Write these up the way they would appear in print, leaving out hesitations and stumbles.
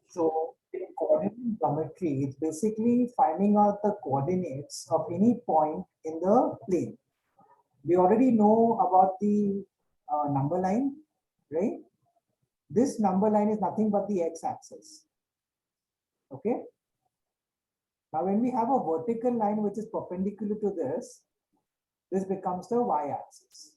So in coordinate geometry, it's basically finding out the coordinates of any point in the plane. We already know about the number line, right? This number line is nothing but the x-axis. Okay. Now, when we have a vertical line which is perpendicular to this becomes the y-axis.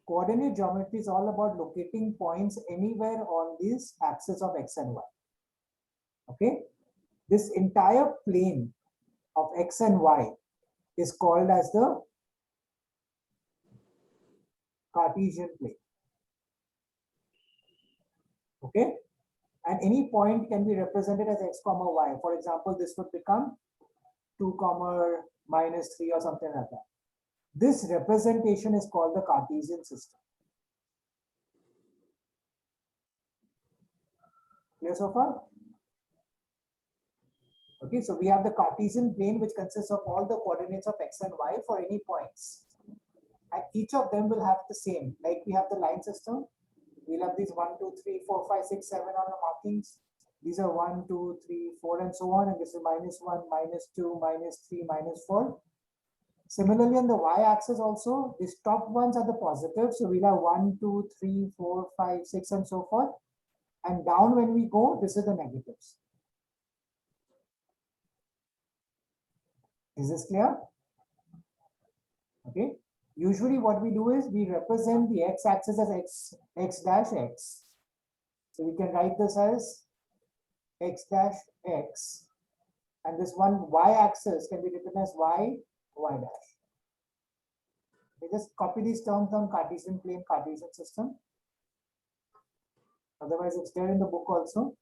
Coordinate geometry is all about locating points anywhere on this axis of x and y. Okay. This entire plane of x and y is called as the Cartesian plane. Okay. And any point can be represented as x comma y. For example, this would become 2 comma minus 3 or something like that. This representation is called the Cartesian system. Clear so far? Okay, so we have the Cartesian plane which consists of all the coordinates of x and y for any points. And each of them will have the same, like we have the line system. We'll have these 1, 2, 3, 4, 5, 6, 7 on the markings. These are 1, 2, 3, 4, and so on. And this is -1, -2, -3, -4. Similarly, on the y-axis also, these top ones are the positives. So we'll have 1, 2, 3, 4, 5, 6, and so forth. And down when we go, this is the negatives. Is this clear? Okay. Usually what we do is we represent the x-axis as x dash x. So we can write this as x dash x. And this one y-axis can be written as y dash. We just copy these terms on Cartesian plane, Cartesian system. Otherwise, it's there in the book also.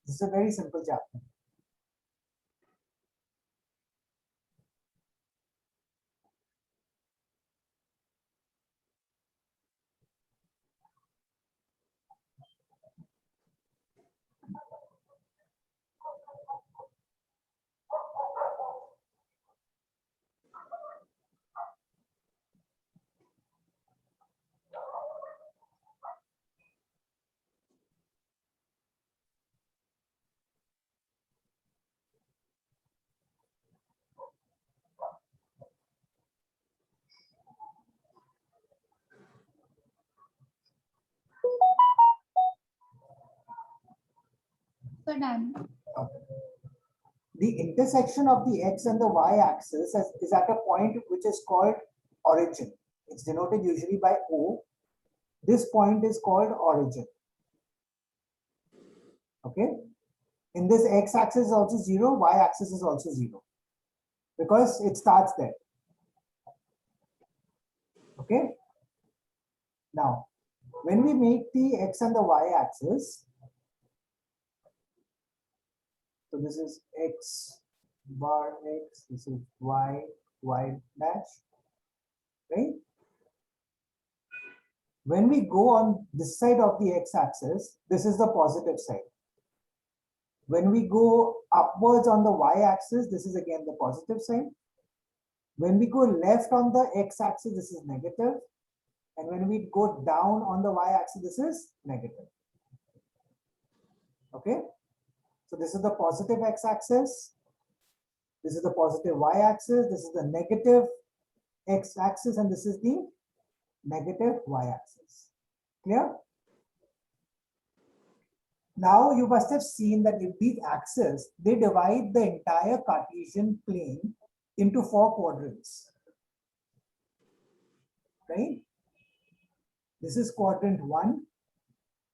This is a very simple chapter. So done. The intersection of the x and the y axis is at a point which is called origin. It's denoted usually by O. This point is called origin. Okay. In this x axis is also 0, y axis is also 0 because it starts there. Okay. Now, when we make the x and the y axis, so this is x bar x, this is y dash, right? When we go on this side of the x-axis, this is the positive side. When we go upwards on the y-axis, this is again the positive side. When we go left on the x-axis, this is negative. And when we go down on the y-axis, this is negative. Okay. So this is the positive x-axis. This is the positive y-axis. This is the negative x-axis. And this is the negative y-axis. Clear? Now you must have seen that if these axes, they divide the entire Cartesian plane into 4 quadrants. Right? This is quadrant 1.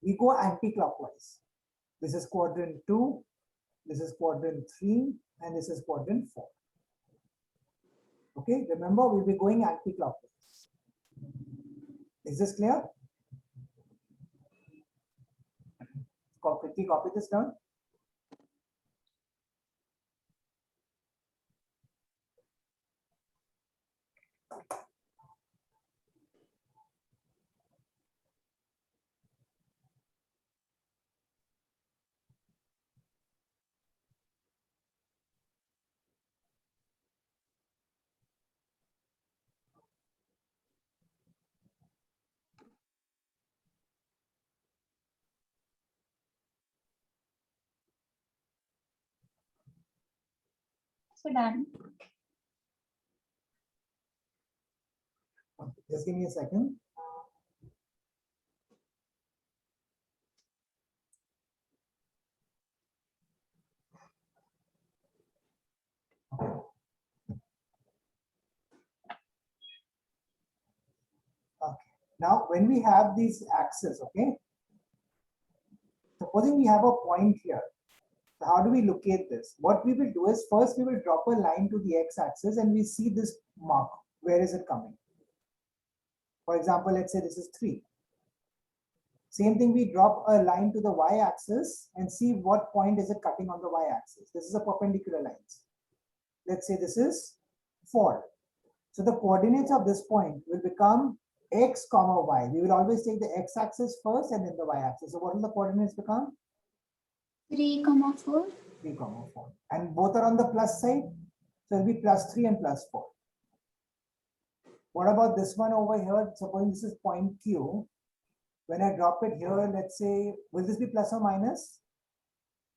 We go anti-clockwise. This is quadrant 2. This is quadrant 3. And this is quadrant 4. Okay, remember we'll be going anti-clockwise. Is this clear? Quickly copy this down. So done. Just give me a second. Okay. Now, when we have these axes, okay, supposing we have a point here, so how do we locate this? What we will do is first we will drop a line to the x-axis and we see this mark. Where is it coming? For example, let's say this is 3. Same thing, we drop a line to the y-axis and see what point is it cutting on the y-axis. This is a perpendicular line. Let's say this is 4. So the coordinates of this point will become x comma y. We will always take the x-axis first and then the y-axis. So what will the coordinates become? 3,4. 3, 4. And both are on the plus side. So it will be plus 3 and plus 4. What about this one over here? Suppose this is point Q. When I drop it here, let's say, will this be plus or minus?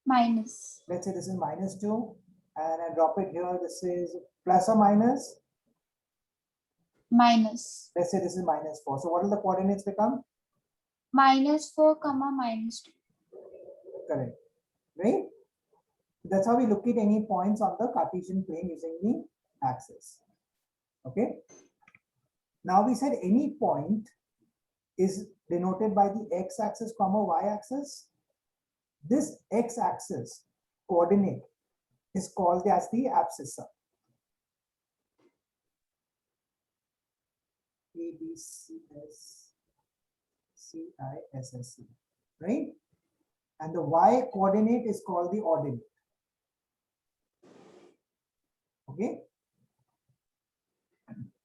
Minus. Let's say this is -2. And I drop it here, this is plus or minus? Minus. Let's say this is -4. So what will the coordinates become? -4, -2. Correct. Right? That's how we look at any points on the Cartesian plane using the axis. Okay. Now we said any point is denoted by the x-axis comma y-axis. This x-axis coordinate is called as the abscissa. ABCSCISSC, right? And the y coordinate is called the ordinate. Okay.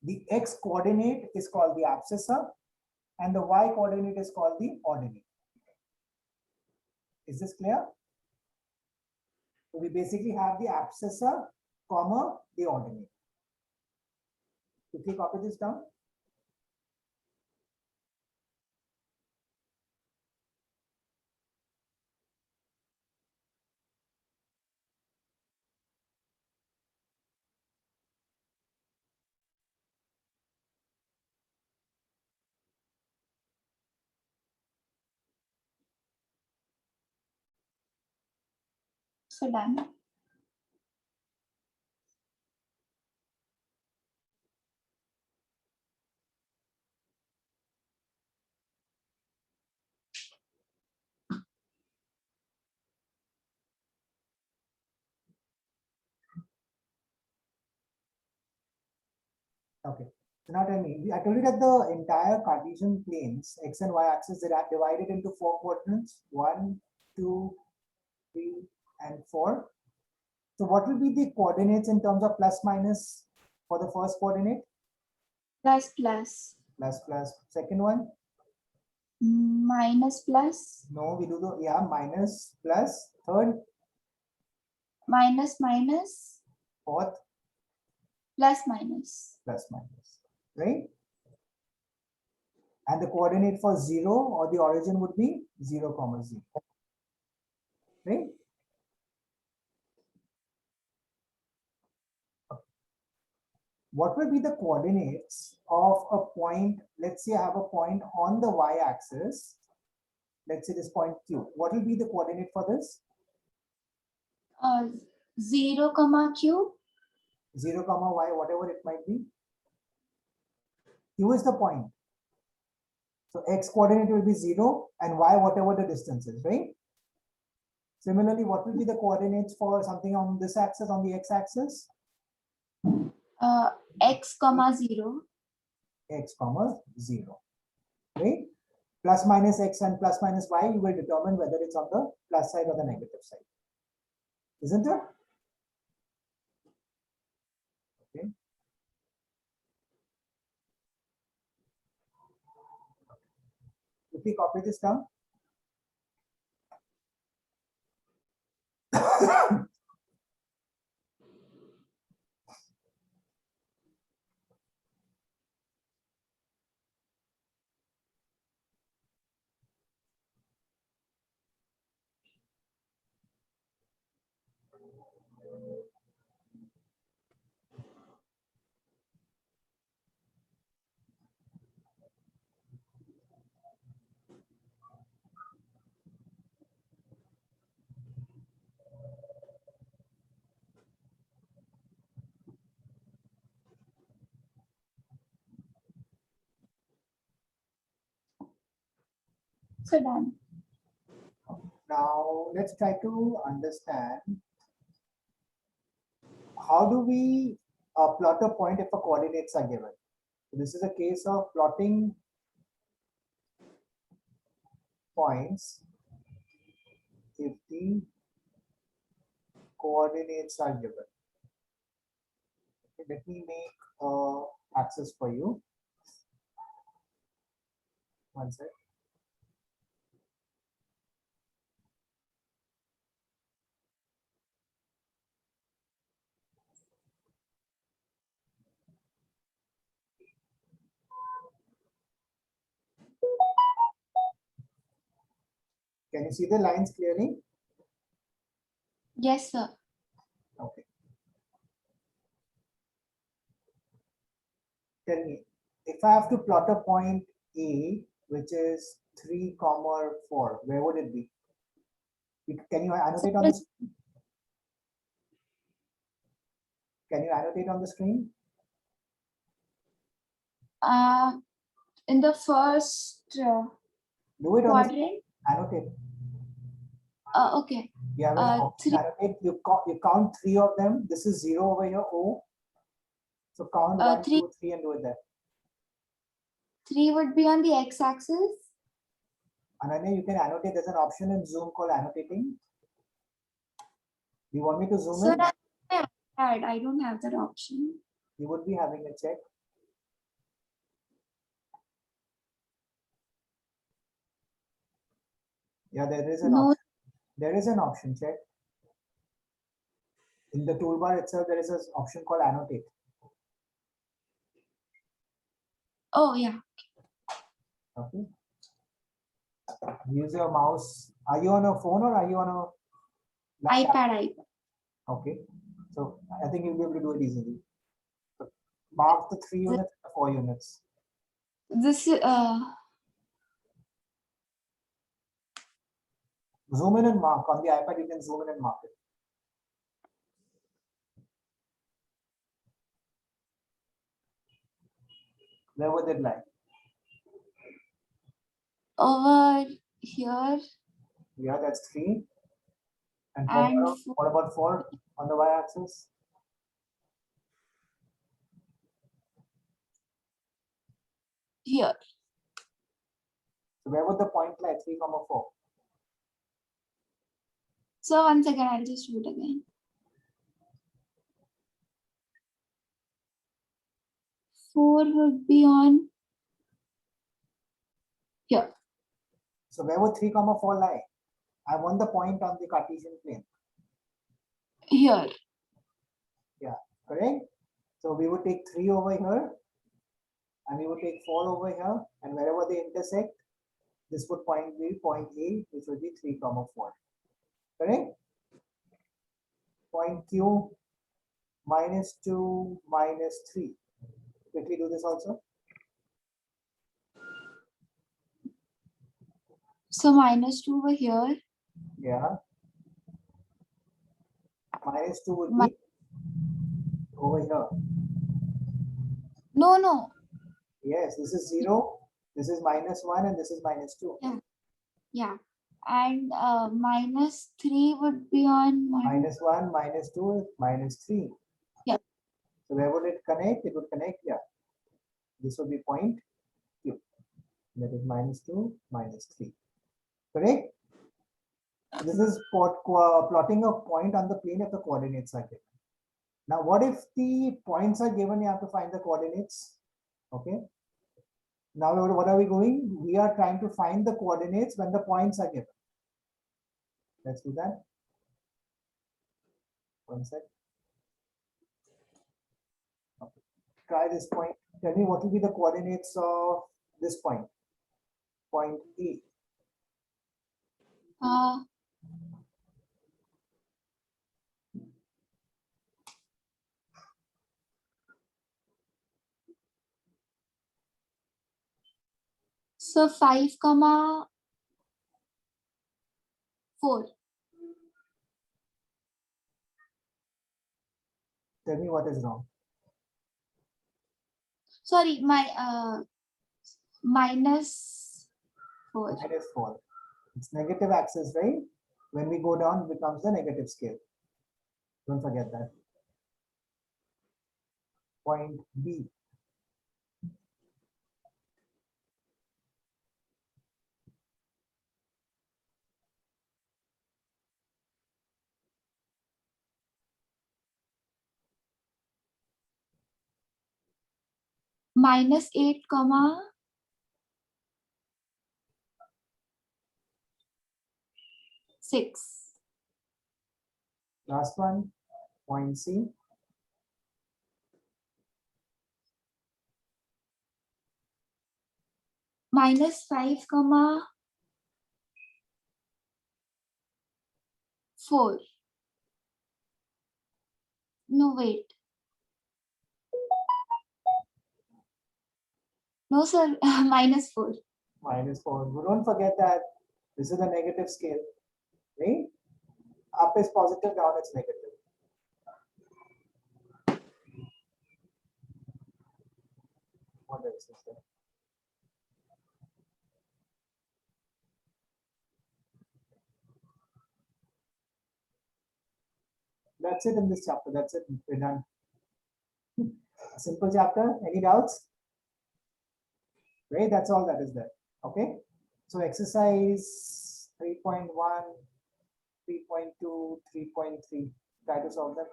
The x coordinate is called the abscissa and the y coordinate is called the ordinate. Is this clear? So we basically have the abscissa, comma, the ordinate. Quickly copy this down. So done. Okay. So now tell me, I told you that the entire Cartesian planes, x and y axis, they are divided into 4 quadrants, 1, 2, 3, and 4. So what will be the coordinates in terms of plus minus for the first coordinate? Plus, plus. Plus plus. Second one? Minus, plus. No, we do the, yeah, minus plus. Third? Minus, minus. Fourth? Plus, minus. Plus minus. Right? And the coordinate for 0 or the origin would be 0, 0. Right? What will be the coordinates of a point? Let's say I have a point on the y-axis. Let's say this point Q. What will be the coordinate for this? 0, Q. 0, y, whatever it might be. Q is the point. So x coordinate will be 0 and y whatever the distance is, right? Similarly, what will be the coordinates for something on this axis, on the x-axis? X, 0. X, 0. Right? Plus minus x and plus minus y, you will determine whether it's on the plus side or the negative side. Isn't it? Okay. If we copy this down. So done. Now let's try to understand how do we plot a point if the coordinates are given. So this is a case of plotting points if the coordinates are given. Okay, let me make axis for you. One sec. Can you see the lines clearly? Yes, sir. Okay. Tell me, if I have to plot a point A, which is 3, 4, where would it be? Can you annotate on the screen? Can you annotate on the screen? In the first Do it on the quadrant. annotate. Okay. You have an option, 3. annotate. You count 3 of them. This is 0 over here, O. So count 1, 3. 2, 3 and do it there. 3 would be on the x-axis. Ananya, you can annotate. There's an option in Zoom called annotating. Do you want me to zoom So in? I don't have that option. You would be having a check. Yeah, there is an No. option. There is an option, check. In the toolbar itself, there is an option called annotate. Oh, yeah. Okay. Use your mouse. Are you on a phone or are you on a iPad. Okay. So I think you'll be able to do it easily. So mark the 3 units, the 4 units. This Zoom in and mark. On the iPad, you can zoom in and mark it. Where would it lie? over here. Yeah, that's 3. And And what about 4 on the y-axis? here. So where would the point lie? 3, 4. So once again, I'll just do it again. 4 would be on here. So where would 3, 4 lie? I want the point on the Cartesian plane. Here. Yeah, correct? So we would take 3 over here and we would take 4 over here, and wherever they intersect, this would be point A, which would be 3, 4. Correct? Point Q, -2, -3. Quickly do this also. So -2 over here. Yeah. -2 would be over here. No. Yes, this is 0, this is -1, and this is -2. Yeah. And -3 would be on -1, -2, -3. Yeah. So where would it connect? It would connect here. This would be point Q. That is -2, -3. Correct? This is plotting a point on the plane if the coordinates are given. Now, what if the points are given? You have to find the coordinates. Okay. Now, what are we doing? We are trying to find the coordinates when the points are given. Let's do that. One sec. Okay. Try this point. Tell me what will be the coordinates of this point. Point A. So 5, 4. Tell me what is wrong. Sorry, my -4. 4. -4. It's negative axis, right? When we go down, it becomes the negative scale. Don't forget that. Point B. -8, comma 6. Last one, point C. -5, comma 4. No, wait. No, sir. -4. -4. But don't forget that this is a negative scale, right? Up is positive, down is negative. What else is there? That's it in this chapter. That's it. We're done. A simple chapter. Any doubts? Right? That's all that is there. Okay. So exercise 3.1, 3.2, 3.3. Try to solve them.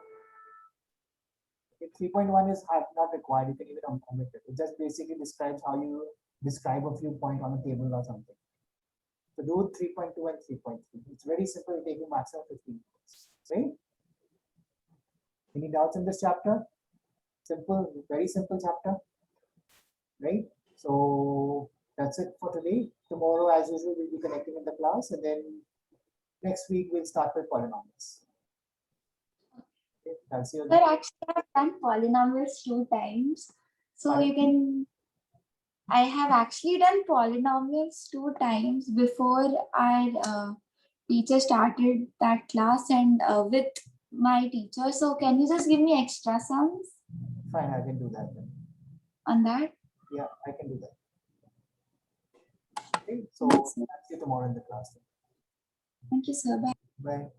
Okay, 3.1 is not required. You can even omit it. It just basically describes how you describe a few points on a table or something. So do 3.2 and 3.3. It's very simple. It takes you maximum 15 minutes. Right? Any doubts in this chapter? Simple, very simple chapter. Right? So that's it for today. Tomorrow, as usual, we'll be connecting in the class, and then next week we'll start with polynomials. Okay, I'll see you Sir, then. actually, I've done polynomials 2 times. So Pardon? you can. I have actually done polynomials 2 times before our teacher started that class and with my teacher. So can you just give me extra sums Fine, I can do that then. on that? Yeah, I can do that. Okay, so Yes, sir. I'll see you tomorrow in the class. Thank you, sir. Bye. Bye.